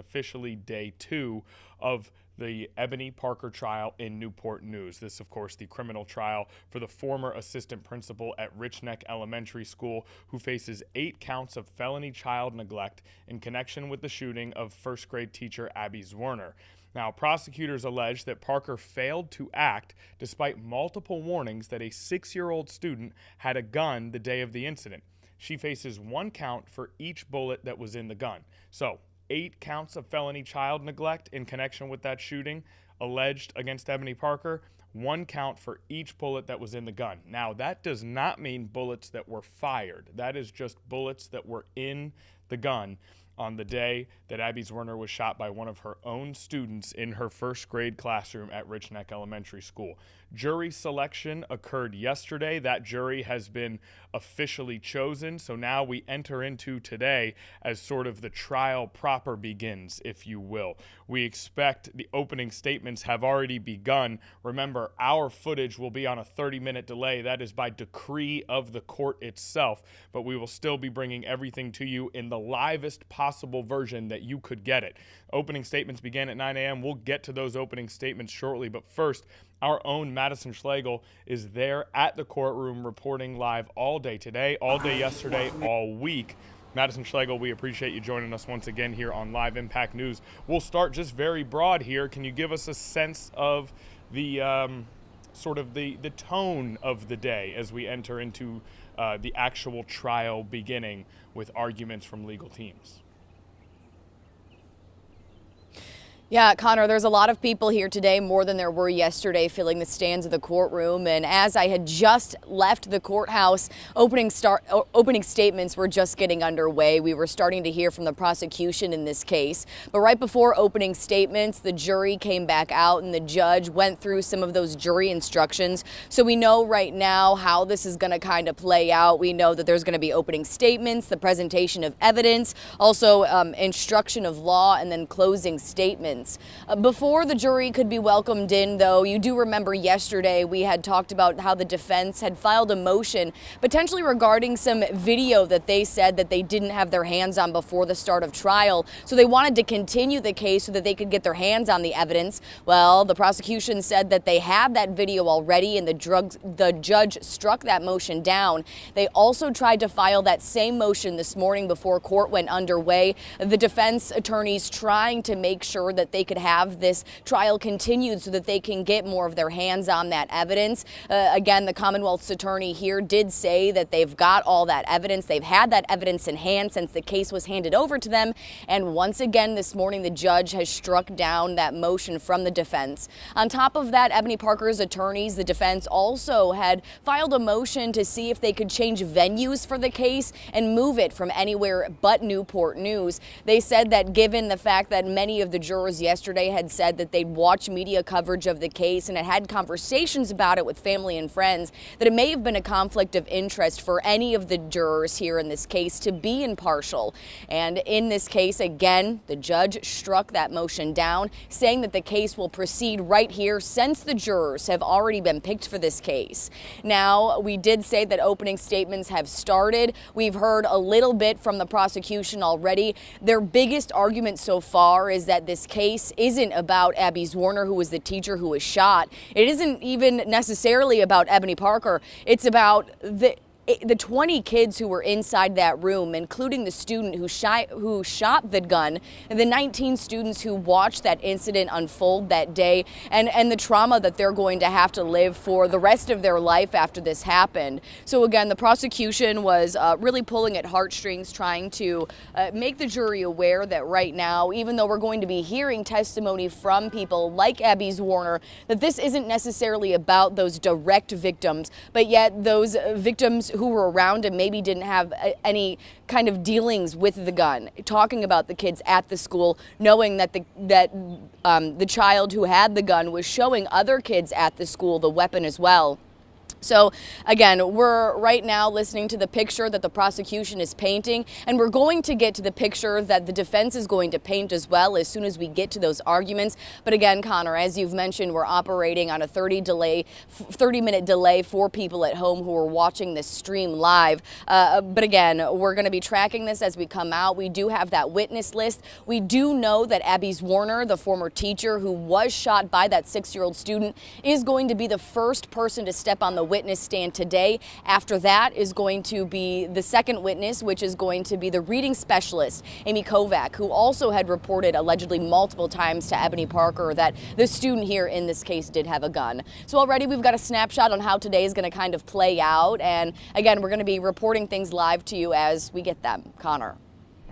Officially day 2 of the Ebony Parker trial in Newport News. This, of course, the criminal trial for the former assistant principal at Richneck Elementary School, who faces 8 counts of felony child neglect in connection with the shooting of first-grade teacher Abby Zwerner. Now, prosecutors allege that Parker failed to act despite multiple warnings that a 6-year-old student had a gun the day of the incident. She faces 1 count for each bullet that was in the gun. So, 8 counts of felony child neglect in connection with that shooting alleged against Ebony Parker, 1 count for each bullet that was in the gun. Now, that does not mean bullets that were fired. That is just bullets that were in the gun on the day that Abby Zwerner was shot by one of her own students in her first-grade classroom at Richneck Elementary School. Jury selection occurred yesterday. That jury has been officially chosen, so now we enter into today as sort of the trial proper begins, if you will. We expect the opening statements have already begun. Remember, our footage will be on a 30-minute delay. That is by decree of the court itself, but we will still be bringing everything to you in the livest possible version that you could get it. Opening statements began at 9 a.m. We'll get to those opening statements shortly, but first, our own Madison Schlegel is there at the courtroom reporting live all day today, all day yesterday, all week. Madison Schlegel, we appreciate you joining us once again here on Live Impact News. We'll start just very broad here. Can you give us a sense of the sort of the tone of the day as we enter into the actual trial beginning with arguments from legal teams? Yeah, Connor, there's a lot of people here today, more than there were yesterday, filling the stands of the courtroom. And as I had just left the courthouse, opening statements were just getting underway. We were starting to hear from the prosecution in this case. But right before opening statements, the jury came back out and the judge went through some of those jury instructions. So we know right now how this is going to kind of play out. We know that there's going to be opening statements, the presentation of evidence, also instruction of law, and then closing statements. Before the jury could be welcomed in, though, you do remember yesterday we had talked about how the defense had filed a motion potentially regarding some video that they said that they didn't have their hands on before the start of trial. So they wanted to continue the case so that they could get their hands on the evidence. Well, the prosecution said that they had that video already and the judge struck that motion down. They also tried to file that same motion this morning before court went underway. The defense attorneys trying to make sure that they could have this trial continued so that they can get more of their hands on that evidence. Again, the Commonwealth's attorney here did say that they've got all that evidence. They've had that evidence in hand since the case was handed over to them. And once again this morning, the judge has struck down that motion from the defense. On top of that, Ebony Parker's attorneys, the defense, also had filed a motion to see if they could change venues for the case and move it from anywhere but Newport News. They said that given the fact that many of the jurors yesterday had said that they'd watch media coverage of the case and had conversations about it with family and friends, that it may have been a conflict of interest for any of the jurors here in this case to be impartial. And in this case, again, the judge struck that motion down, saying that the case will proceed right here since the jurors have already been picked for this case. Now, we did say that opening statements have started. We've heard a little bit from the prosecution already. Their biggest argument so far is that this case isn't about Abby Zwerner, who was the teacher who was shot. It isn't even necessarily about Ebony Parker. It's about the 20 kids who were inside that room, including the student who shot the gun, and the 19 students who watched that incident unfold that day, and the trauma that they're going to have to live for the rest of their life after this happened. So again, the prosecution was really pulling at heartstrings, trying to make the jury aware that right now, even though we're going to be hearing testimony from people like Abby Zwerner, that this isn't necessarily about those direct victims, but yet those victims who were around and maybe didn't have any kind of dealings with the gun, talking about the kids at the school, knowing that the child who had the gun was showing other kids at the school the weapon as well. So again, we're right now listening to the picture that the prosecution is painting, and we're going to get to the picture that the defense is going to paint as well as soon as we get to those arguments. But again, Connor, as you've mentioned, we're operating on a 30-minute delay for people at home who are watching this stream live. But again, we're going to be tracking this as we come out. We do have that witness list. We do know that Abby Warner, the former teacher who was shot by that 6-year-old student, is going to be the first person to step on the witness stand today. After that is going to be the second witness, which is going to be the reading specialist, Amy Kovac, who also had reported allegedly multiple times to Ebony Parker that the student here in this case did have a gun. So already we've got a snapshot on how today is going to kind of play out. And again, we're going to be reporting things live to you as we get them. Connor.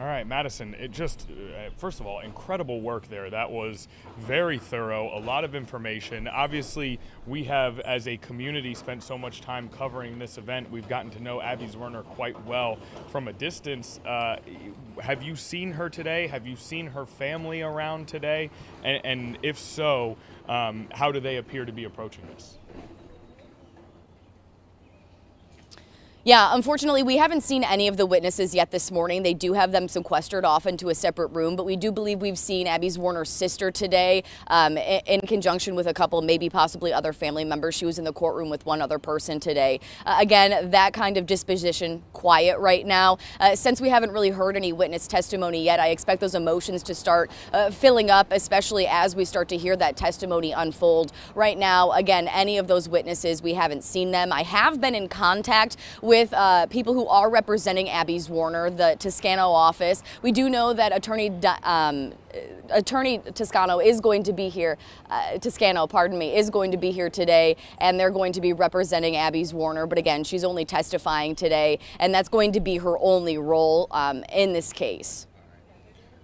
All right, Madison, it just, first of all, incredible work there. That was very thorough, a lot of information. Obviously, we have, as a community, spent so much time covering this event. We've gotten to know Abby Warner quite well from a distance. Have you seen her today? Have you seen her family around today? And if so, how do they appear to be approaching this? Yeah, unfortunately, we haven't seen any of the witnesses yet this morning. They do have them sequestered off into a separate room, but we do believe we've seen Abby Warner's sister today in conjunction with a couple, maybe possibly other family members. She was in the courtroom with one other person today. Again, that kind of disposition quiet right now. Since we haven't really heard any witness testimony yet, I expect those emotions to start filling up, especially as we start to hear that testimony unfold. Right now, again, any of those witnesses, we haven't seen them. I have been in contact with people who are representing Abby Warner, the Toscano office. We do know that Attorney Toscano is going to be here, is going to be here today, and they're going to be representing Abby Warner. But again, she's only testifying today, and that's going to be her only role in this case.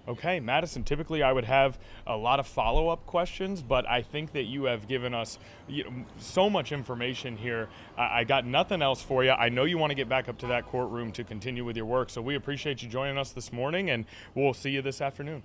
Okay, Madison, typically I would have a lot of follow-up questions, but I think that you have given us so much information here. I got nothing else for you. I know you want to get back up to that courtroom to continue with your work, so we appreciate you joining us this morning, and we'll see you this afternoon.